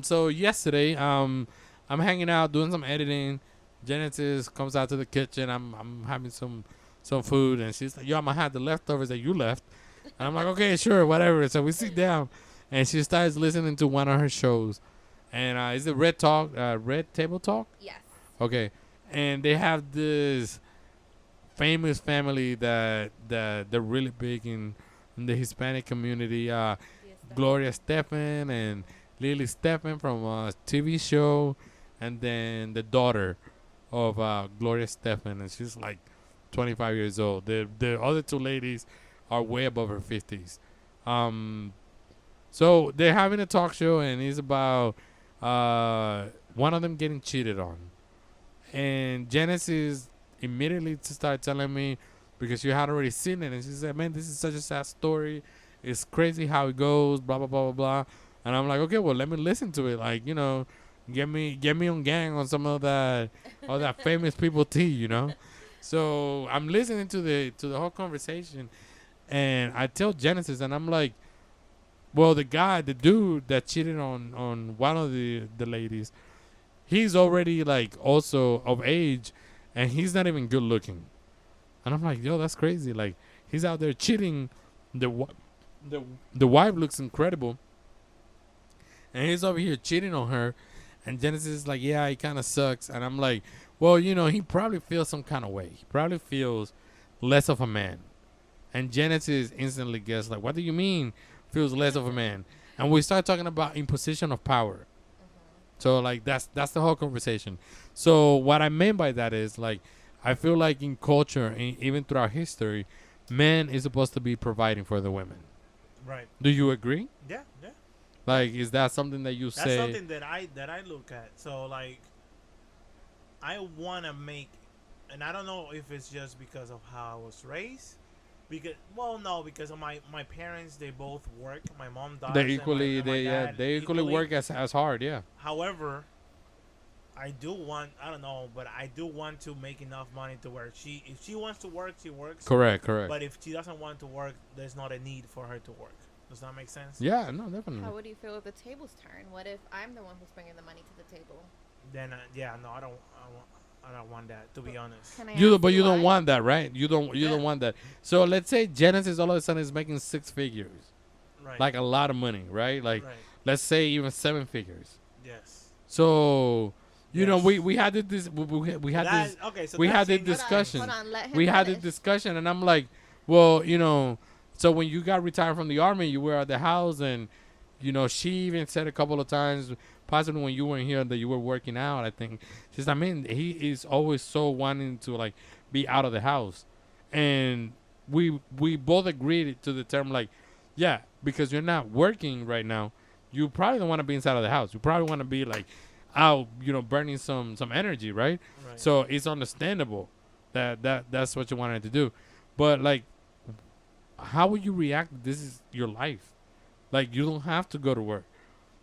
So yesterday, I'm hanging out doing some editing. Genesis comes out to the kitchen. I'm having some food, and she's like, "Yo, I'm gonna have the leftovers that you left." And I'm like, "Okay, sure, whatever." So we sit down, and she starts listening to one of her shows, and is it Red Table Talk? Yes. Okay, and they have this famous family that they're really big in the Hispanic community. Gloria Estefan and Lily Stefan from a TV show, and then the daughter of Gloria Stefan, and she's like 25 years old. The other two ladies are way above her 50s. So they're having a talk show, and it's about one of them getting cheated on. And Genesis immediately started telling me, because she had already seen it, and she said, "Man, this is such a sad story. It's crazy how it goes, blah blah blah blah blah." And I'm like, "Okay, well, let me listen to it. Like, get me on gang on some of that all that famous people tea. So I'm listening to the whole conversation, and I tell Genesis, and I'm like, "Well, the dude that cheated on one of the ladies, he's already like also of age, and he's not even good looking." And I'm like, "Yo, that's crazy. Like, he's out there cheating. The wife looks incredible, and he's over here cheating on her." And Genesis is like, "Yeah, he kind of sucks." And I'm like, "Well, he probably feels some kind of way. He probably feels less of a man." And Genesis instantly gets like, "What do you mean feels less of a man?" And we start talking about imposition of power. So like that's the whole conversation. So what I meant by that is, like, I feel like in culture, and even throughout history, men is supposed to be providing for the women. Right. Do you agree? Yeah, yeah. Like, is that something that you That's say? something that I look at. So like, I want to make, and I don't know if it's just because of how I was raised. Because of my parents, they both work. My mom does. They equally, and my dad they equally work as hard. Yeah. However, I do want, I don't know, but I do want to make enough money to where if she wants to work, she works. Correct. But if she doesn't want to work, there's not a need for her to work. Does that make sense? Yeah, no, definitely. How would you feel if the tables turn? What if I'm the one who's bringing the money to the table? Then I don't want that, to be honest. Can I You ask but you don't why? want that, right? You don't want that. So let's say Genesis all of a sudden is making 6 figures, Right. like a lot of money, right? Like, right. let's say even 7 figures. Yes. So Yes. we had this we had this Okay, so we had this that's discussion. Hold on, let him We had this finish. discussion, and I'm like, well, so when you got retired from the army, you were at the house, and she even said a couple of times, possibly when you weren't here, that you were working out. I think she's, I mean, he is always so wanting to like be out of the house, and we both agreed to the term, like, yeah, because you're not working right now, you probably don't want to be inside of the house. You probably want to be like out, burning some energy, right? Right. So it's understandable that's what you wanted to do, but like, how would you react? This is your life. Like, you don't have to go to work.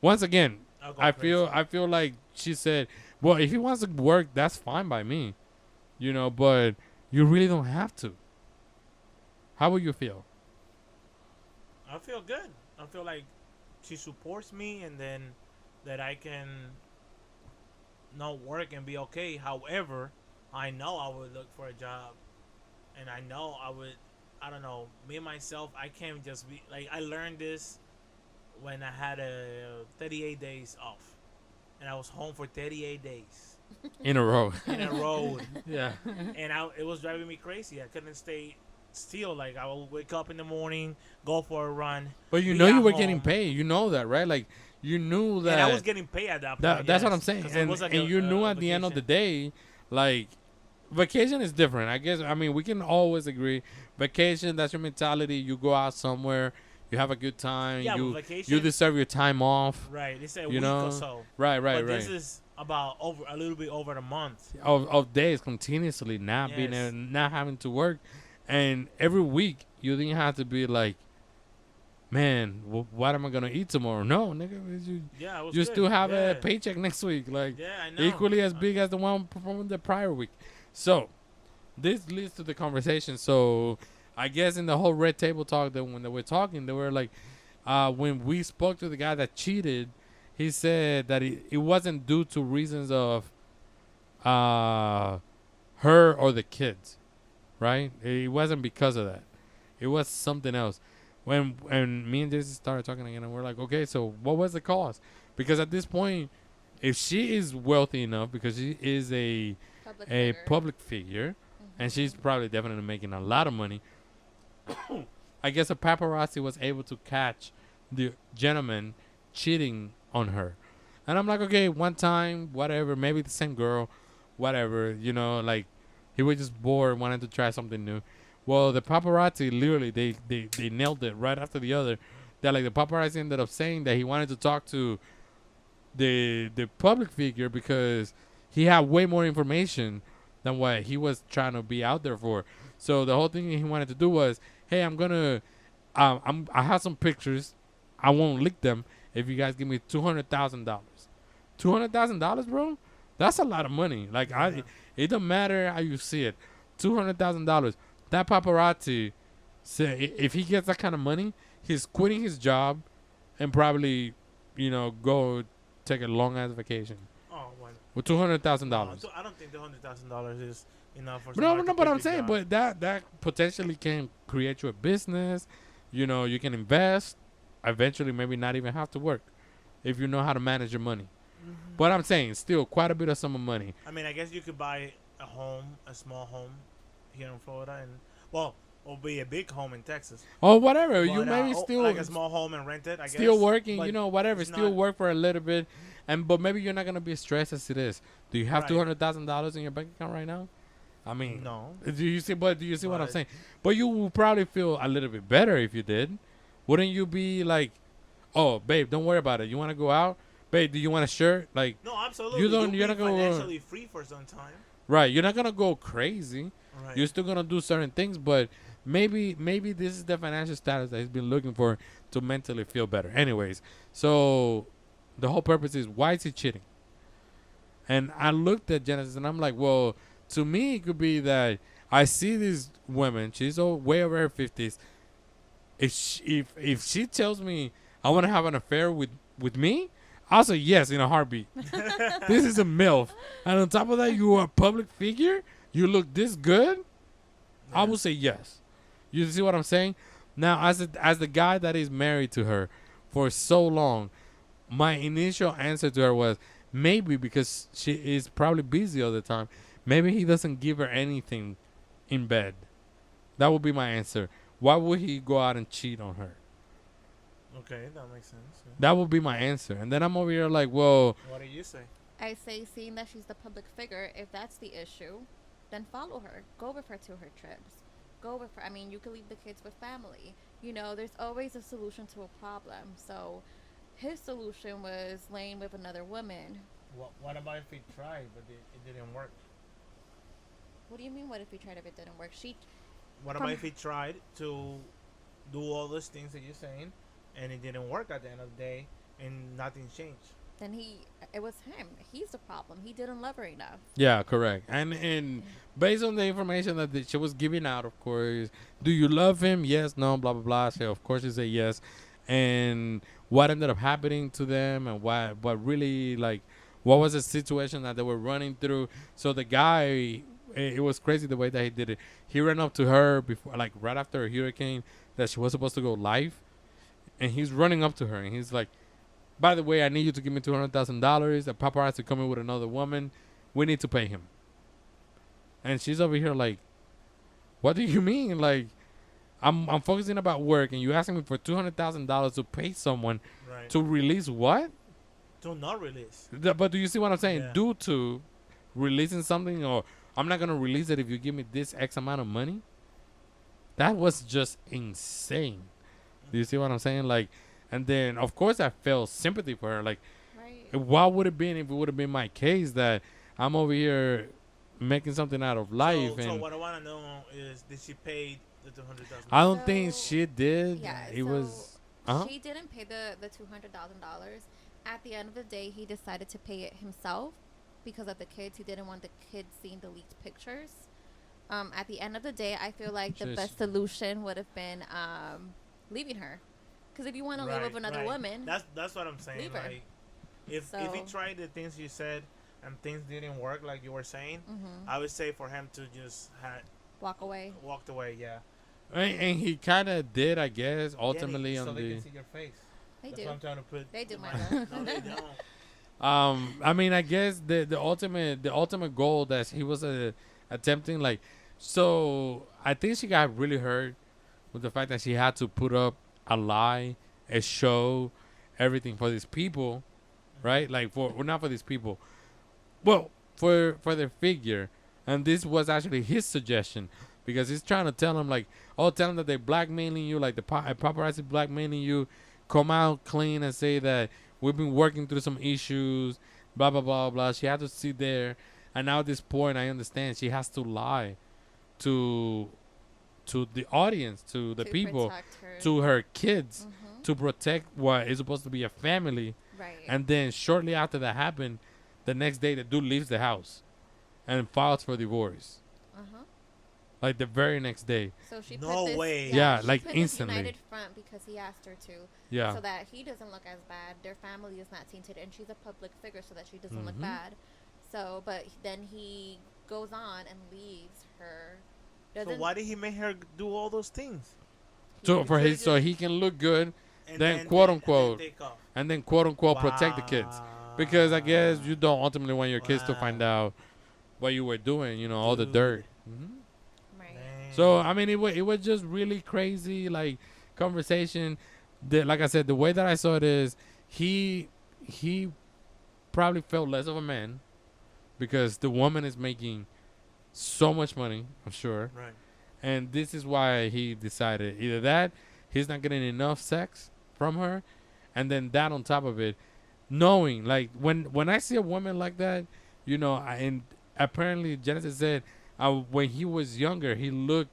Once again, I'll go I crazy. feel like she said, well, if he wants to work, that's fine by me, but you really don't have to. How would you feel? I feel good. I feel like she supports me, and then that I can not work and be okay. However, I know I would look for a job, and I know I would. I don't know. Me myself, I can't just be like. I learned this when I had 38 days off, and I was home for 38 days In a row. in a row, Yeah. and it was driving me crazy. I couldn't stay still. Like, I would wake up in the morning, go for a run. But you be know at you were home, getting paid. You know that, right? Like, you knew that. and I was getting paid at that point. That's what yes, I'm saying. 'cause it And, was like and you knew at the end of the vacation. day, like, vacation is different. I guess, I mean, we can always agree. Vacation, that's your mentality. You go out somewhere, you have a good time. Yeah, you but vacation. you deserve your time off. Right, it's a You week know? or so. Right. But this is about a little bit over a month. Of days continuously not being Yes. not having to work, and every week you didn't have to be like, man, what am I gonna eat tomorrow? No, nigga, Yeah, it was you good. still have yeah. a paycheck next week, like Yeah, I know. equally as big as the one from the prior week. So this leads to the conversation. So I guess in the whole red table talk, that when they were talking, they were like, when we spoke to the guy that cheated, he said that it wasn't due to reasons of her or the kids, right? It wasn't because of that. It was something else. When me and Jason started talking again, and we're like, okay, so what was the cause? Because at this point, if she is wealthy enough, because she is a public figure, and she's probably definitely making a lot of money, I guess a paparazzi was able to catch the gentleman cheating on her. And I'm like, okay, one time, whatever, maybe the same girl, whatever, like he was just bored, wanted to try something new. Well, the paparazzi literally they nailed it right after the other. That like the paparazzi ended up saying that he wanted to talk to the public figure because he had way more information than what he was trying to be out there for. So the whole thing he wanted to do was, hey, I have some pictures. I won't leak them if you guys give me $200,000. $200,000, bro. That's a lot of money. Like it don't matter how you see it. $200,000. That paparazzi said if he gets that kind of money, he's quitting his job and probably, go take a long ass vacation. Oh, well. With $200,000. I don't think the $100,000 is enough for. No, but I'm saying, but that potentially can create you a business. You can invest. Eventually, maybe not even have to work if you know how to manage your money. Mm-hmm. But I'm saying, still, quite a bit of sum of money. I mean, I guess you could buy a small home here in Florida, or be a big home in Texas. Or whatever. But, you maybe still like a small home and rent it. I guess still working. But whatever. Still work for a little bit, but maybe you're not gonna be as stressed as it is. Do you have $200,000 in your bank account right now? I mean, no. Do you see what I'm saying? But you will probably feel a little bit better if you did. Wouldn't you be like, oh, babe, don't worry about it. You want to go out? Babe, do you want a shirt? Like, no, absolutely. You're not going to financially free for some time. Right. You're not going to go crazy. Right. You're still going to do certain things, but maybe this is the financial status that he's been looking for to mentally feel better. Anyways, so the whole purpose is, why is he cheating? And I looked at Genesis and I'm like, well, to me, it could be that I see this woman. She's way over her 50s. If she tells me I want to have an affair with me, I'll say yes in a heartbeat. This is a MILF. And on top of that, you are a public figure. You look this good. Yeah. I will say yes. You see what I'm saying? Now, as the guy that is married to her for so long, my initial answer to her was maybe because she is probably busy all the time. Maybe he doesn't give her anything in bed. That would be my answer. Why would he go out and cheat on her? Okay, that makes sense. Yeah. That would be my answer. And then I'm over here like, well... What do you say? I say, seeing that she's the public figure, if that's the issue, then follow her. Go with her to her trips. Go with her. I mean, you can leave the kids with family. There's always a solution to a problem. So his solution was laying with another woman. What about if he tried, but it didn't work? What do you mean, what if he tried if it didn't work? What about if he tried to do all those things that you're saying, and it didn't work at the end of the day, and nothing changed? Then it was him. He's the problem. He didn't love her enough. Yeah, correct. And based on the information that she was giving out, of course, do you love him? Yes, no, blah, blah, blah. So, of course, you say yes. And what ended up happening to them, and what really, like, what was the situation that they were running through? So the guy... It was crazy the way that he did it. He ran up to her before, like right after a hurricane that she was supposed to go live, and he's running up to her and he's like, "By the way, I need you to give me $200,000. A paparazzi coming with another woman. We need to pay him." And she's over here like, "What do you mean? Like, I'm focusing about work, and you asking me for $200,000 to pay someone to release what? To not release. But do you see what I'm saying? Yeah. Due to releasing something, or I'm not gonna release it if you give me this X amount of money. That was just insane. Do you see what I'm saying? Like, and then of course I felt sympathy for her. Like, what would it been if it would have been my case that I'm over here making something out of life? So what I want to know is, did she pay the $200,000? I don't think she did. Yeah, it was. She didn't pay the $200,000. At the end of the day, he decided to pay it himself. Because of the kids, he didn't want the kids seeing the leaked pictures. At the end of the day, I feel like the best solution would have been leaving her. Because if you want to live with another woman, that's what I'm saying. Leave her. Like, If he So, tried the things you said and things didn't work like you were saying, hmm I would say for him to just had walk away. walked away. Yeah. And he kind of did, I guess, ultimately So on they the. can see your face. They That's do. what I'm trying to put. They do, in my my love. No, they don't. I mean, I guess the ultimate goal that he was attempting, like, so I think she got really hurt with the fact that she had to put up a lie, a show, everything for these people, right? Like for well, not for these people, well, for their figure, and this was actually his suggestion because he's trying to tell them like, oh, tell them that they're blackmailing you, like the paparazzi blackmailing you, come out clean and say that we've been working through some issues, blah blah blah blah. She had to sit there, and now at this point, I understand she has to lie to the audience, to the To people, protect her. to her kids, Mhm. to protect what is supposed to be a family. Right. And then shortly after that happened, the next day the dude leaves the house and files for divorce. Uh-huh. Like the very next day. So she No put this, way. Yeah, she like put instantly. this united front because he asked her to, Yeah. so that he doesn't look as bad. Their family is not tainted, and she's a public figure, so that she doesn't look Mhm. bad. So, but then he goes on and leaves her. So Doesn't why did he make her do all those things? So he- for could've his so just- he can look good And Then, quote, and unquote, take off. and then quote unquote protect the kids. Because I guess you don't ultimately want your kids to find Wow. out what you were doing, all the Dude. dirt. hmm right. Dang. So I mean, it was just really crazy, like conversation. Like I said, the way that I saw it is he probably felt less of a man because the woman is making so much money, I'm sure, Right. and this is why he decided either that he's not getting enough sex from her, and then that on top of it, knowing like when I see a woman like that, and apparently Genesis said when he was younger he looked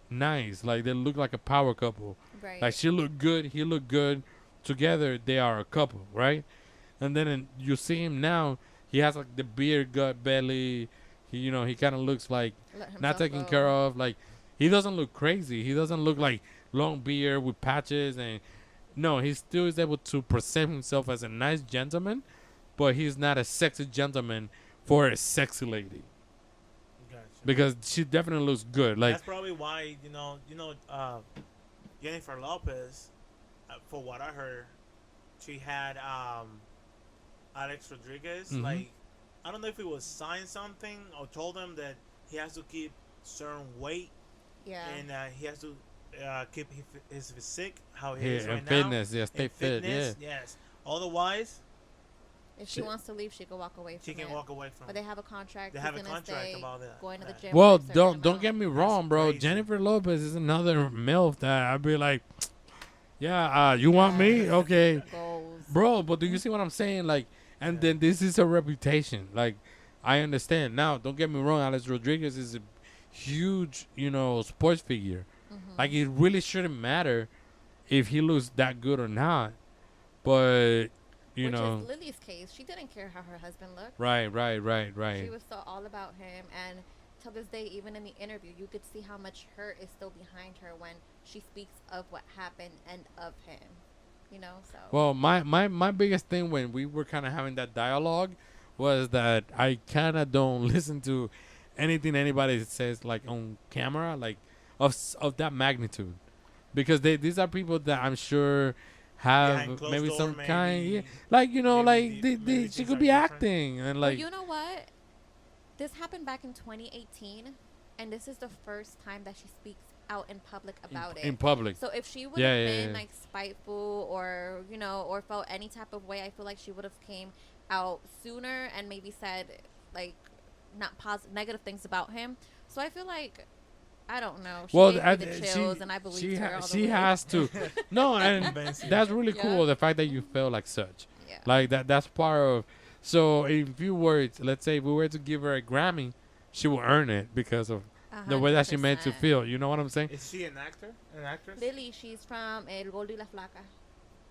nice, like they looked like a power couple. Right. Like she looked good, he looked good. Together they are a couple, right? And then you see him now, he has like the beard, gut, belly. He kind of looks like Let himself not taken go. care of. Like he doesn't look crazy. He doesn't look like long beard with patches, and no, he still is able to present himself as a nice gentleman, but he's not a sexy gentleman for a sexy lady Gotcha. because she definitely looks good. Like That's probably why Jennifer Lopez, for what I heard, she had Alex Rodriguez. Mhm. Like, I don't know if he was signed something or told him that he has to keep certain weight Yeah. and he has to keep his physique how he here is right and now. fitness, yeah, stay In fit, fitness, yes. Otherwise, If she Shit. wants to leave, she can walk away from she can it. walk away from. But they have a contract. They He's have a gonna contract stay about that. going to the That. gym. Well, for a certain don't amount. get me wrong, bro. crazy. Jennifer Lopez is another MILF that I'd be like, yeah, you want me? Yes. Okay. Goals. Bro, but do you see what I'm saying? Like, and Yeah. then this is a reputation. Like, I understand. Now, don't get me wrong. Alex Rodriguez is a huge, sports figure. Mhm. Like, it really shouldn't matter if he looks that good or not. But, Which is Lily's case. She didn't care how her husband looked. right. She was so all about him, and till this day, even in the interview, you could see how much hurt is still behind her when she speaks of what happened and of him. So. Well, my biggest thing when we were kind of having that dialogue was that I kind of don't listen to anything anybody says like on camera, like of that magnitude, because these are people that I'm sure have Behind closed maybe door, some kind, maybe- yeah, like maybe like maybe she things could are be different. acting and Well, like you know what? This happened back in 2018, and this is the first time that she speaks out in public about in it. public. So if she would Yeah, have yeah, been yeah. like spiteful or or felt any type of way, I feel like she would have came out sooner and maybe said like not positive, negative things about him. So I feel like I don't know. She Well, gave me the chills, and I believed her all the she way. has to. No, and Convincing. that's really Yeah. cool. The fact that you feel like such. Yeah. Like that's part of. So if you were, let's say, if we were to give her a Grammy, she will earn it because of the way that she made to 100%. feel. You know what I'm saying? Is she an actor? An actress? Lily, she's from El Gordo y la Flaca.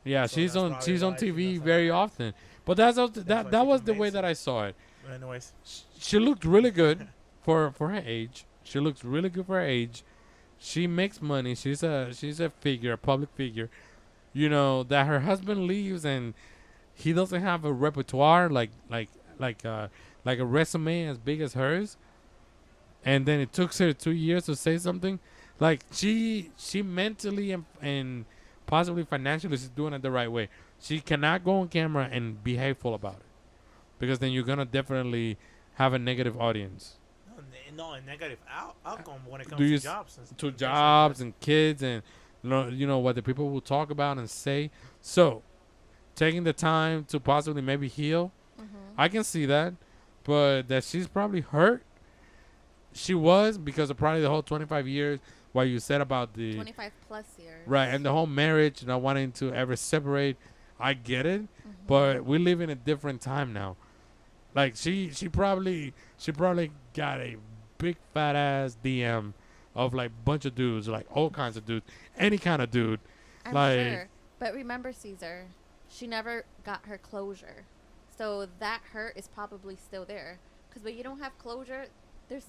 Yeah, So she's that's on probably she's on why she TV does very that. often. But that why that she was the way convinced that you. I saw it. Anyways, She looked really good for her age. She looks really good for her age. She makes money. She's a figure, a public figure. That her husband leaves and he doesn't have a repertoire like a resume as big as hers, and then it took her 2 years to say something. Like she mentally and possibly financially is doing it the right way. She cannot go on camera and be hateful about it, because then you're gonna definitely have a negative audience No, a negative outcome when it Do comes you to s- jobs. to jobs and kids and what the people will talk about and say. So taking the time to possibly maybe heal, I can see that, but that she's probably hurt. She was, because of probably the whole 25 years what you said about the 25 plus years. right and the whole marriage, not wanting to ever separate. I get it, but we live in a different time now. Like she probably got a big fat ass DM of like bunch of dudes, like all kinds of dudes, any kind of dude. I'm like sure. But remember, Cesar, she never got her closure. So that hurt is probably still there. Because when you don't have closure, it's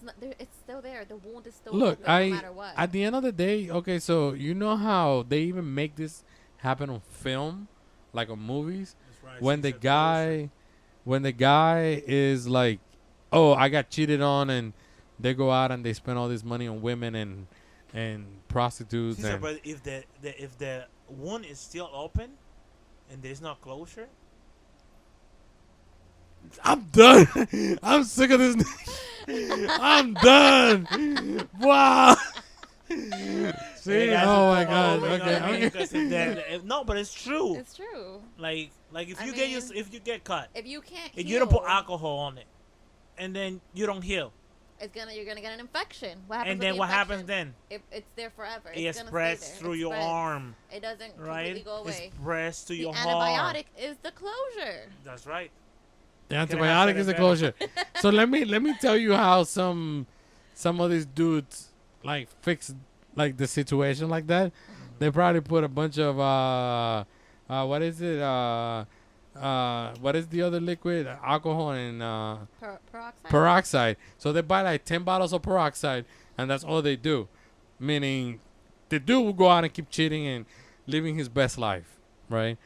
still there. The wound is still Look, open no matter what. at the end of the day, okay, so you know how they even make this happen on film, like on movies, That's right, when the she's a guy, when the guy is like, oh, I got cheated on, and they go out and they spend all this money on women and prostitutes Caesar, and but if the wound is still open and there's no closure, I'm done. I'm sick of this. I'm done. Wow. See? Hey, guys, Oh my it's God. all- you know what I mean? Okay. Because no, but it's true. It's true. Like if I you mean, if you get cut, If you can't if heal, you don't put alcohol on it, and then you don't heal, you're gonna get an infection. What happens and with then the what happens infection? then? It's there forever. It It's gonna spreads stay there. through It your spreads. arm, It doesn't right? completely go It away. spreads to The your antibiotic arm. is the closure. That's right. The Can I antibiotic say is the that closure. So let me tell you how some of these dudes like fix like the situation like that. They probably put a bunch of what is it what is the other liquid, alcohol and Peroxide. peroxide. So they buy like 10 bottles of peroxide, and that's all they do. Meaning, the dude will go out and keep cheating and living his best life, right?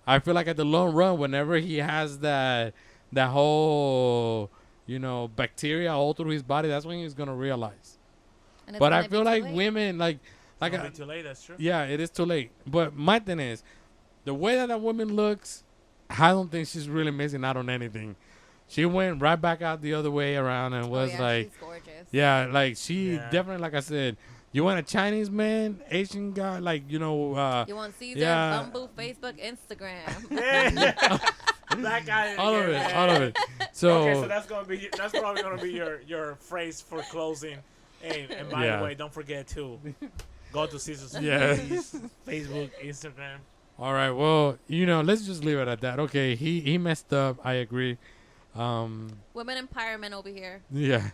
I feel like at the long run, whenever he has that whole bacteria all through his body, that's when he's gonna realize. And it's But I gonna be feel too like late. women like It's gonna be too late. That's true. yeah, it is too late. But my thing is, the way that woman looks, I don't think she's really missing out on anything. She went right back out the other way around and was like, she's gorgeous. yeah, like she Yeah. definitely, like I said, you want a Chinese man, Asian guy, like You want Cesar, yeah. Bumble, Facebook, Instagram. That guy. all of yeah. it, all of it. So, Okay, so that's probably gonna be your phrase for closing. Hey, and by Yeah. the way, don't forget to go to Caesar's Yeah. Facebook, Instagram. all right, well, let's just leave it at that. Okay, he messed up. I agree. Women empowerment over here. Yeah.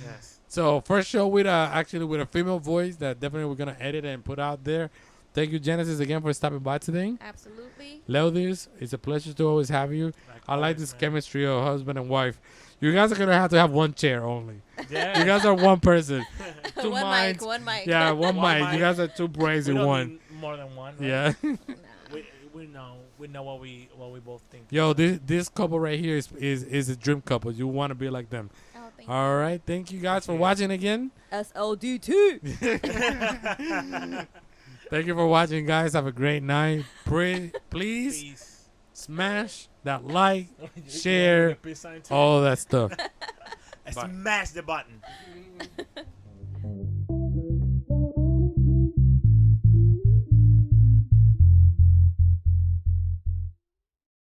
Yes. So first show with a female voice that definitely we're gonna edit and put out there. Thank you, Genesis, again for stopping by today. Absolutely. Leodis, it's a pleasure to always have you. I like always, this man. chemistry of husband and wife. You guys are gonna have to have one chair only. Yeah. You guys are one person. Two one minds. mic, one mic. Yeah, one One mic. mic. You guys are two brains We in don't one. need more than one. Right? Yeah. Nah. We know what we both think. Yo, this couple right here is a dream couple. You want to be like them. Oh, thank All right. Thank you guys for Yeah. watching again. SLDT. Thank you for watching, guys. Have a great night. Please Peace. smash that like, share, all that stuff. Smash the button.